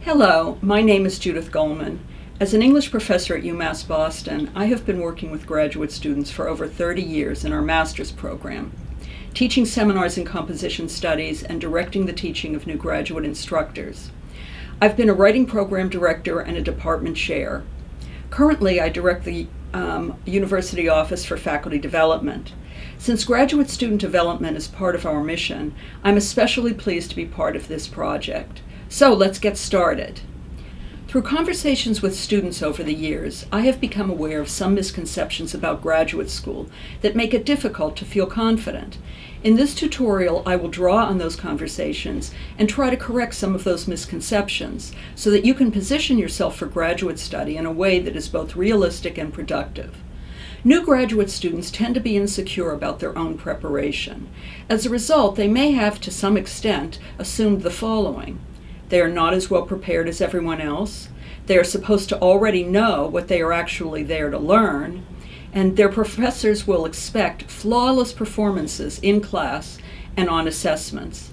Hello, my name is Judith Goldman. As an English professor at UMass Boston, I have been working with graduate students for over 30 years in our master's program, teaching seminars in composition studies and directing the teaching of new graduate instructors. I've been a writing program director and a department chair. Currently, I direct the University Office for Faculty Development. Since graduate student development is part of our mission, I'm especially pleased to be part of this project. So let's get started. Through conversations with students over the years, I have become aware of some misconceptions about graduate school that make it difficult to feel confident. In this tutorial, I will draw on those conversations and try to correct some of those misconceptions so that you can position yourself for graduate study in a way that is both realistic and productive. New graduate students tend to be insecure about their own preparation. As a result, they may have, to some extent, assumed the following. They are not as well prepared as everyone else. They are supposed to already know what they are actually there to learn. And their professors will expect flawless performances in class and on assessments.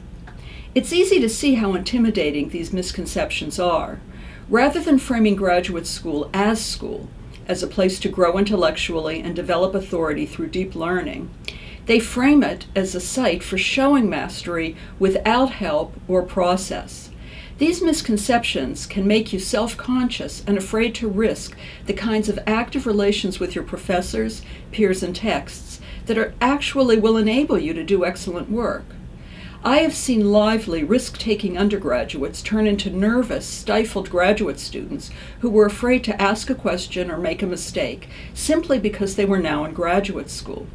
It's easy to see how intimidating these misconceptions are. Rather than framing graduate school, as a place to grow intellectually and develop authority through deep learning, they frame it as a site for showing mastery without help or process. These misconceptions can make you self-conscious and afraid to risk the kinds of active relations with your professors, peers, and texts that actually will enable you to do excellent work. I have seen lively, risk-taking undergraduates turn into nervous, stifled graduate students who were afraid to ask a question or make a mistake simply because they were now in graduate school.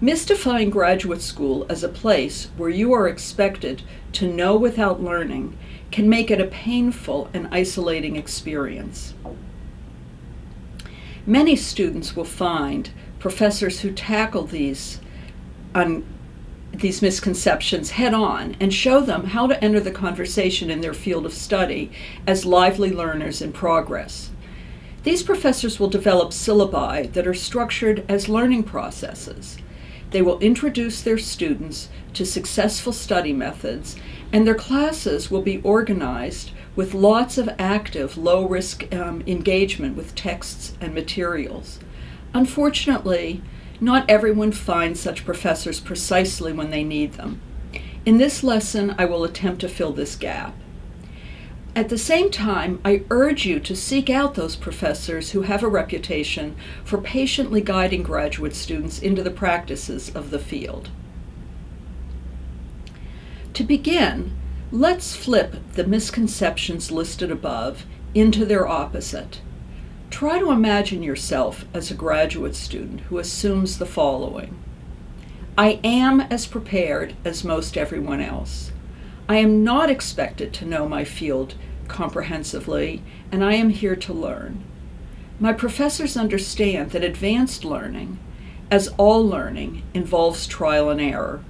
Mystifying graduate school as a place where you are expected to know without learning can make it a painful and isolating experience. Many students will find professors who tackle these misconceptions head-on and show them how to enter the conversation in their field of study as lively learners in progress. These professors will develop syllabi that are structured as learning processes. They will introduce their students to successful study methods, and their classes will be organized with lots of active, low-risk engagement with texts and materials. Unfortunately, not everyone finds such professors precisely when they need them. In this lesson, I will attempt to fill this gap. At the same time, I urge you to seek out those professors who have a reputation for patiently guiding graduate students into the practices of the field. To begin, let's flip the misconceptions listed above into their opposite. Try to imagine yourself as a graduate student who assumes the following. I am as prepared as most everyone else. I am not expected to know my field comprehensively, and I am here to learn. My professors understand that advanced learning, as all learning, involves trial and error.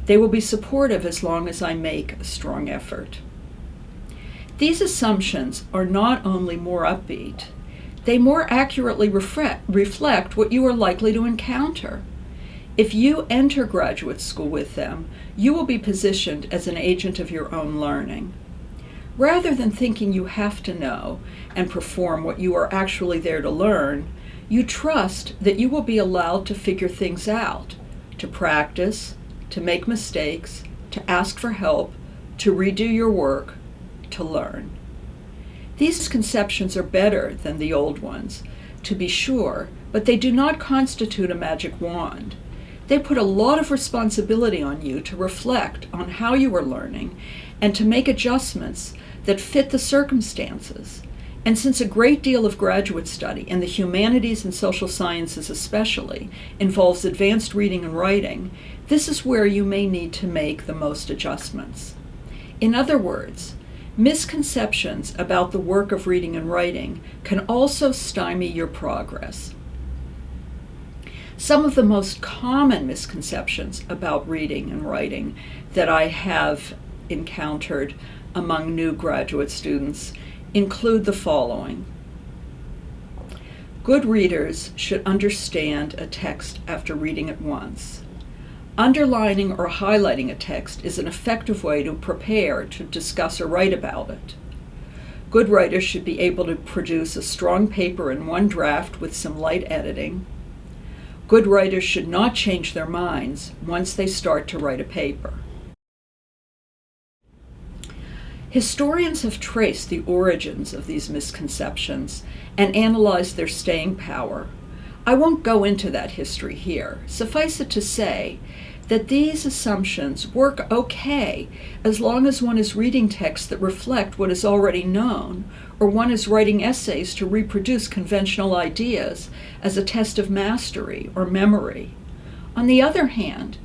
They will be supportive as long as I make a strong effort. These assumptions are not only more upbeat, they more accurately reflect what you are likely to encounter. If you enter graduate school with them, you will be positioned as an agent of your own learning. Rather than thinking you have to know and perform what you are actually there to learn, you trust that you will be allowed to figure things out, to practice, to make mistakes, to ask for help, to redo your work, to learn. These conceptions are better than the old ones, to be sure, but they do not constitute a magic wand. They put a lot of responsibility on you to reflect on how you are learning and to make adjustments that fit the circumstances. And since a great deal of graduate study, in the humanities and social sciences especially, involves advanced reading and writing, this is where you may need to make the most adjustments. In other words, misconceptions about the work of reading and writing can also stymie your progress. Some of the most common misconceptions about reading and writing that I have encountered among new graduate students include the following. Good readers should understand a text after reading it once. Underlining or highlighting a text is an effective way to prepare to discuss or write about it. Good writers should be able to produce a strong paper in one draft with some light editing. Good writers should not change their minds once they start to write a paper. Historians have traced the origins of these misconceptions and analyzed their staying power. I won't go into that history here. Suffice it to say that these assumptions work okay as long as one is reading texts that reflect what is already known, or one is writing essays to reproduce conventional ideas as a test of mastery or memory. On the other hand,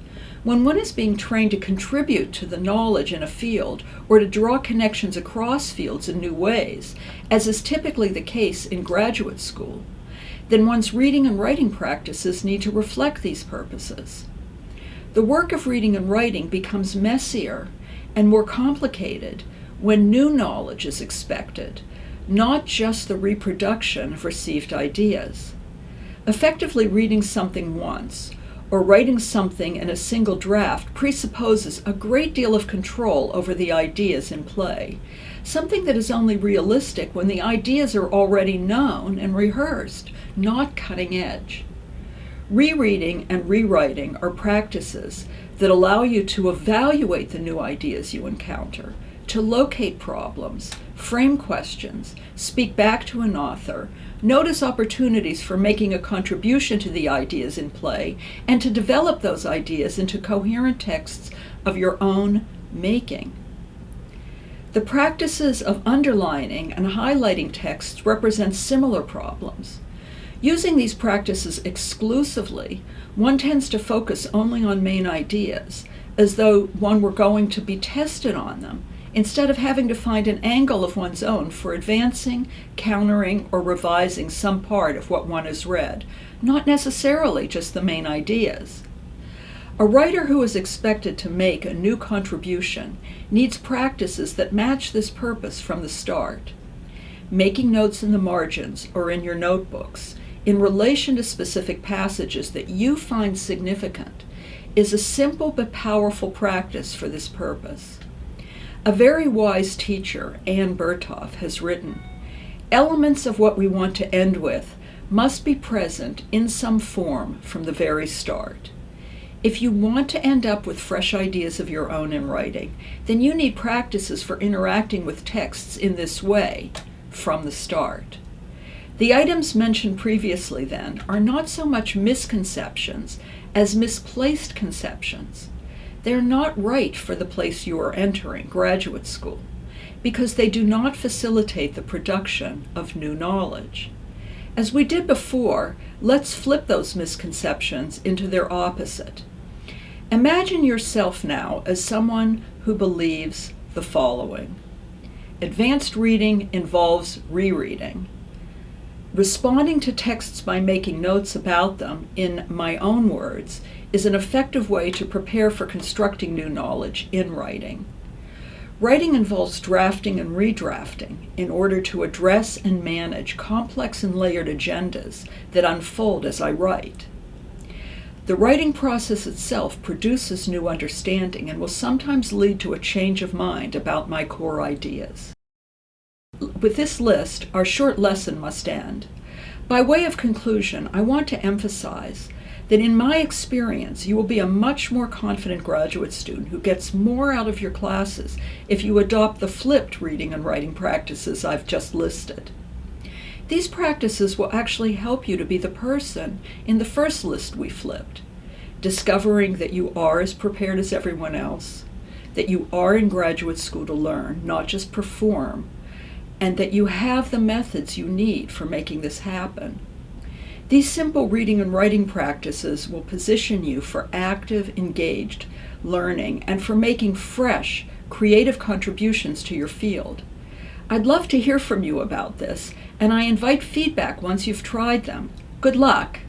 when one is being trained to contribute to the knowledge in a field or to draw connections across fields in new ways, as is typically the case in graduate school, then one's reading and writing practices need to reflect these purposes. The work of reading and writing becomes messier and more complicated when new knowledge is expected, not just the reproduction of received ideas. Effectively reading something once or writing something in a single draft presupposes a great deal of control over the ideas in play, something that is only realistic when the ideas are already known and rehearsed, not cutting edge. Rereading and rewriting are practices that allow you to evaluate the new ideas you encounter, to locate problems, frame questions, speak back to an author, notice opportunities for making a contribution to the ideas in play, and to develop those ideas into coherent texts of your own making. The practices of underlining and highlighting texts represent similar problems. Using these practices exclusively, one tends to focus only on main ideas, as though one were going to be tested on them, instead of having to find an angle of one's own for advancing, countering, or revising some part of what one has read, not necessarily just the main ideas. A writer who is expected to make a new contribution needs practices that match this purpose from the start. Making notes in the margins or in your notebooks in relation to specific passages that you find significant is a simple but powerful practice for this purpose. A very wise teacher, Anne Berthoff, has written, "Elements of what we want to end with must be present in some form from the very start." If you want to end up with fresh ideas of your own in writing, then you need practices for interacting with texts in this way from the start. The items mentioned previously, then, are not so much misconceptions as misplaced conceptions. They're not right for the place you are entering, graduate school, because they do not facilitate the production of new knowledge. As we did before, let's flip those misconceptions into their opposite. Imagine yourself now as someone who believes the following. Advanced reading involves rereading. Responding to texts by making notes about them, in my own words, is an effective way to prepare for constructing new knowledge in writing. Writing involves drafting and redrafting in order to address and manage complex and layered agendas that unfold as I write. The writing process itself produces new understanding and will sometimes lead to a change of mind about my core ideas. With this list, our short lesson must end. By way of conclusion, I want to emphasize that in my experience, you will be a much more confident graduate student who gets more out of your classes if you adopt the flipped reading and writing practices I've just listed. These practices will actually help you to be the person in the first list we flipped, discovering that you are as prepared as everyone else, that you are in graduate school to learn, not just perform, and that you have the methods you need for making this happen. These simple reading and writing practices will position you for active, engaged learning and for making fresh, creative contributions to your field. I'd love to hear from you about this, and I invite feedback once you've tried them. Good luck!